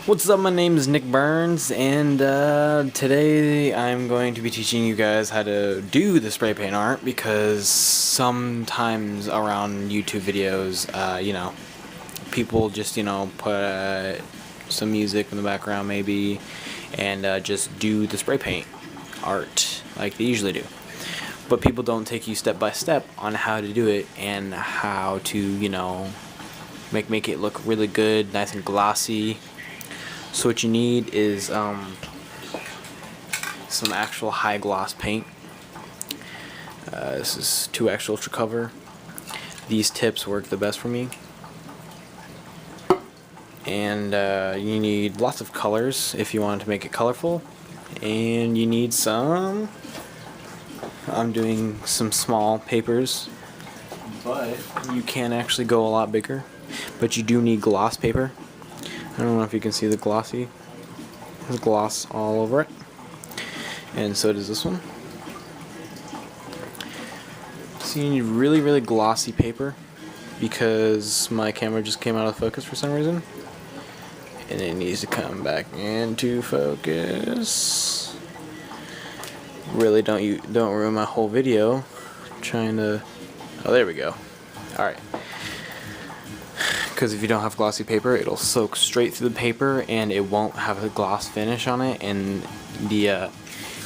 What's up, my name is Nick Burns, and today I'm going to be teaching you guys how to do the spray paint art, because sometimes around YouTube videos, people just, put some music in the background maybe, and just do the spray paint art like they usually do. But people don't take you step by step on how to do it and how to, make it look really good, nice and glossy. So what you need is some actual high gloss paint. This is 2X Ultra Cover. These tips work the best for me. And you need lots of colors if you want to make it colorful. And you need some... I'm doing some small papers, but you can actually go a lot bigger. But you do need gloss paper. I don't know if you can see the glossy. There's gloss all over it. And so does this one. So you need really, really glossy paper, because my camera just came out of focus for some reason. And it needs to come back into focus. Really don't ruin my whole video trying to... Oh, there we go. Alright. Because if you don't have glossy paper, it'll soak straight through the paper and it won't have a gloss finish on it, and the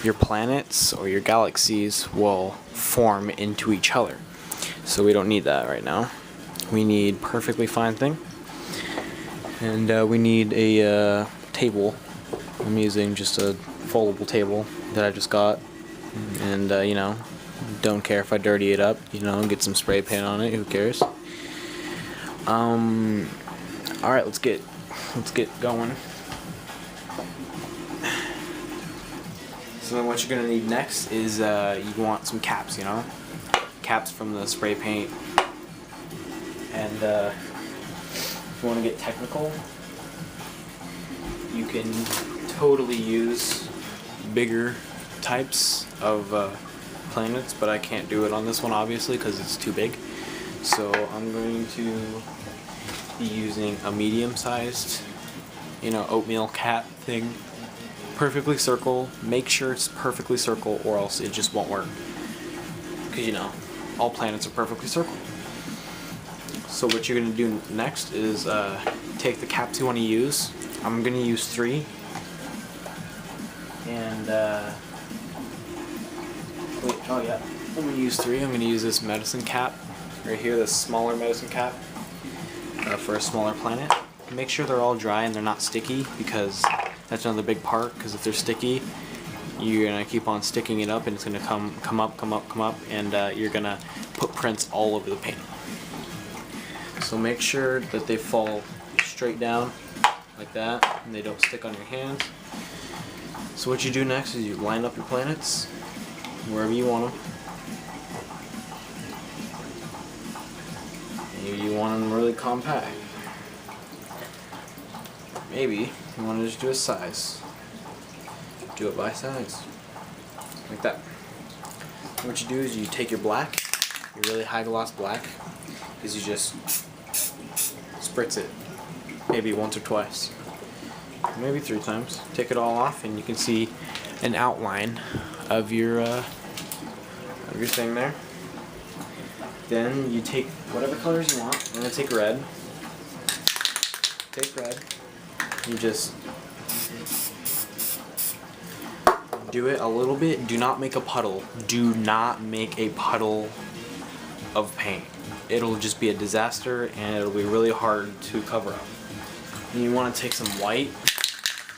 your planets or your galaxies will form into each other. So we don't need that right now. We need perfectly fine thing, and we need a table. I'm using just a foldable table that I just got, and don't care if I dirty it up, get some spray paint on it, who cares. Alright, let's get going. So then what you're gonna need next is you want some caps, caps from the spray paint. And if you want to get technical, you can totally use bigger types of planets, but I can't do it on this one obviously because it's too big. So I'm going to be using a medium-sized, oatmeal cap thing. Perfectly circle. Make sure it's perfectly circle, or else it just won't work. Because all planets are perfectly circle. So what you're going to do next is take the caps you want to use. I'm going to use 3. And I'm going to use 3. I'm going to use this medicine cap right here, this smaller medicine cap for a smaller planet. Make sure they're all dry and they're not sticky, because that's another big part, because if they're sticky, you're going to keep on sticking it up and it's going to come up, and you're going to put prints all over the paint. So make sure that they fall straight down like that and they don't stick on your hands. So what you do next is you line up your planets wherever you want them. Maybe you want them really compact. Maybe you want to just do a size. Do it by size. Like that. What you do is you take your black, your really high gloss black, is you just spritz it. Maybe once or twice. Maybe 3 times. Take it all off and you can see an outline of your thing there. Then you take whatever colors you want. I'm going to take red. Take red. You just do it a little bit. Do not make a puddle. Do not make a puddle of paint. It'll just be a disaster and it'll be really hard to cover up. And you want to take some white.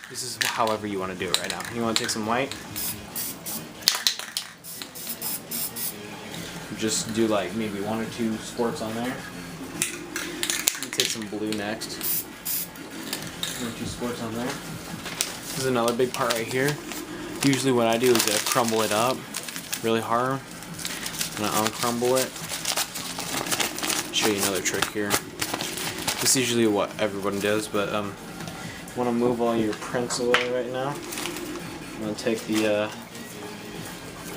This is however you want to do it right now. You want to take some white. Just do like maybe 1 or 2 squirts on there. You take some blue next. 1 or 2 squirts on there. This is another big part right here. Usually what I do is I crumble it up really hard. And I uncrumble it. Show you another trick here. This is usually what everyone does, but you want to move all your prints away right now. I'm going to take the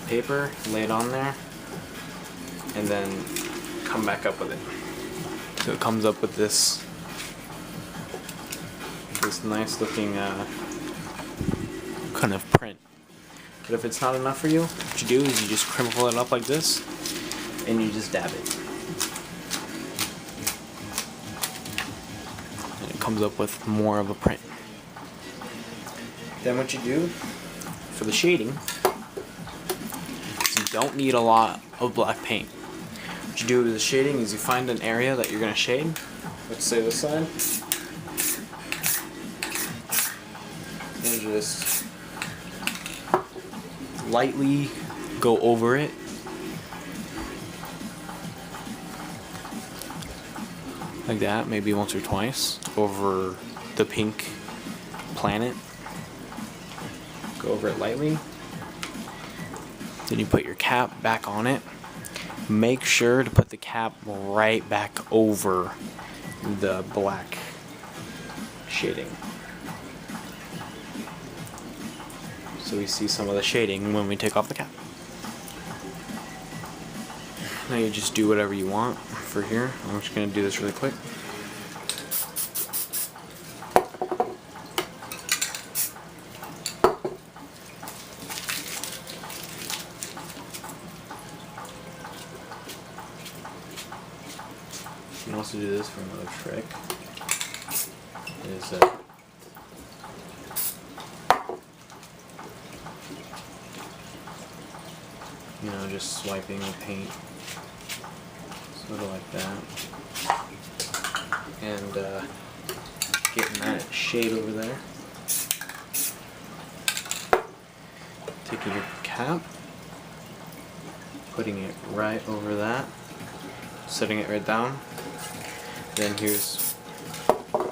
paper, lay it on there, and then come back up with it. So it comes up with this this nice looking kind of print. But if it's not enough for you, what you do is you just crumple it up like this, and you just dab it. And it comes up with more of a print. Then what you do for the shading is you don't need a lot of black paint. What you do with the shading is you find an area that you're going to shade. Let's say this side. And just lightly go over it. Like that, maybe once or twice over the pink planet. Go over it lightly. Then you put your cap back on it. Make sure to put the cap right back over the black shading, so we see some of the shading when we take off the cap. Now you just do whatever you want for here. I'm just going to do this really quick. You can also do this for another trick. Is you know, just swiping the paint, sort of like that, and getting that shade over there. Taking your cap, putting it right over that, setting it right down. Then here's a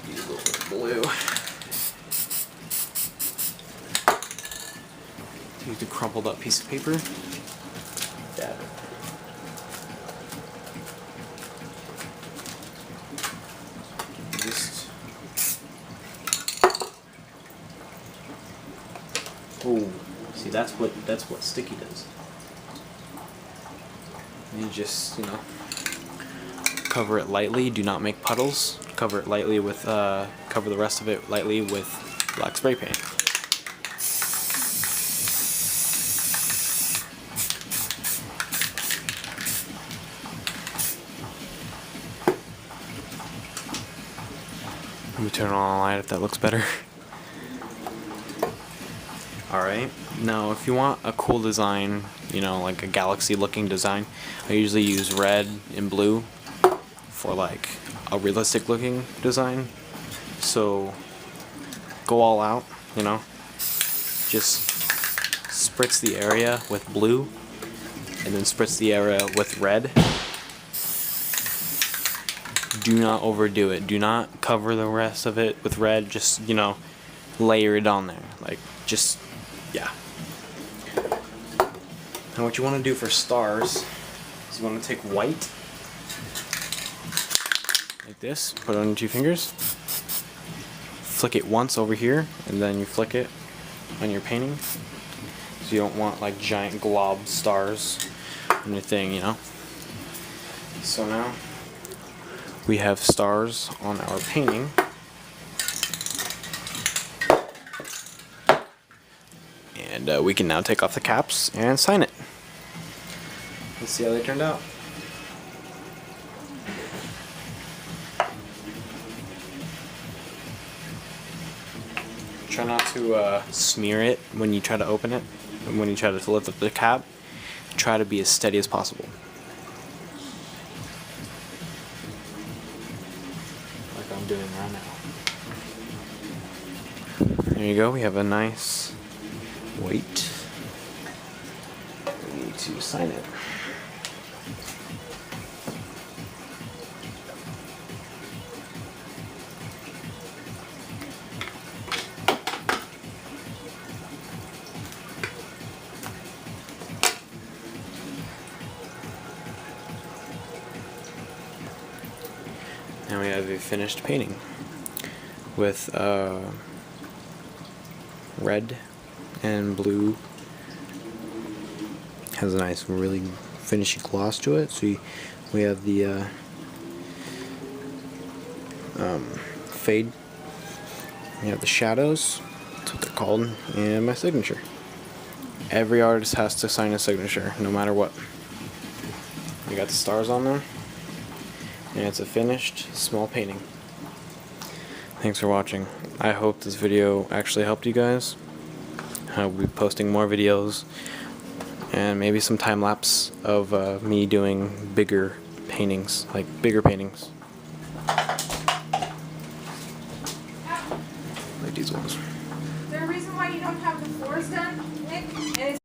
little bit of blue. Take the crumpled up piece of paper, dab it. Just see, that's what sticky does. And you just, you know, cover it lightly. Do not make puddles. Cover it lightly with cover the rest of it lightly with black spray paint. Let me turn on the light if that looks better. Alright, now if you want a cool design, you know, like a galaxy looking design, I usually use red and blue for like a realistic looking design. So go all out, you know, just spritz the area with blue and then spritz the area with red. Do not overdo it. Do not cover the rest of it with red. Just, you know, layer it on there. Like, just, yeah. And what you want to do for stars is you want to take white, like this, put it on your 2 fingers, flick it once over here, and then you flick it on your painting. So you don't want like giant glob stars on your thing, you know. So now we have stars on our painting. And we can now take off the caps and sign it. Let's see how they turned out. Try not to smear it when you try to open it. And when you try to lift up the cap, try to be as steady as possible. Like I'm doing right now. There you go, we have a nice white. We need to sign it. Now we have a finished painting with red and blue. Has a nice, really finishy gloss to it. So we have the fade. You have the shadows, that's what they're called, and my signature. Every artist has to sign a signature, no matter what. We got the stars on there, and it's a finished small painting. Thanks for watching. I hope this video actually helped you guys. I'll be posting more videos, and maybe some time lapse of me doing bigger paintings, like bigger paintings. Like these ones. Is there a reason why you don't have the floors done, Nick? And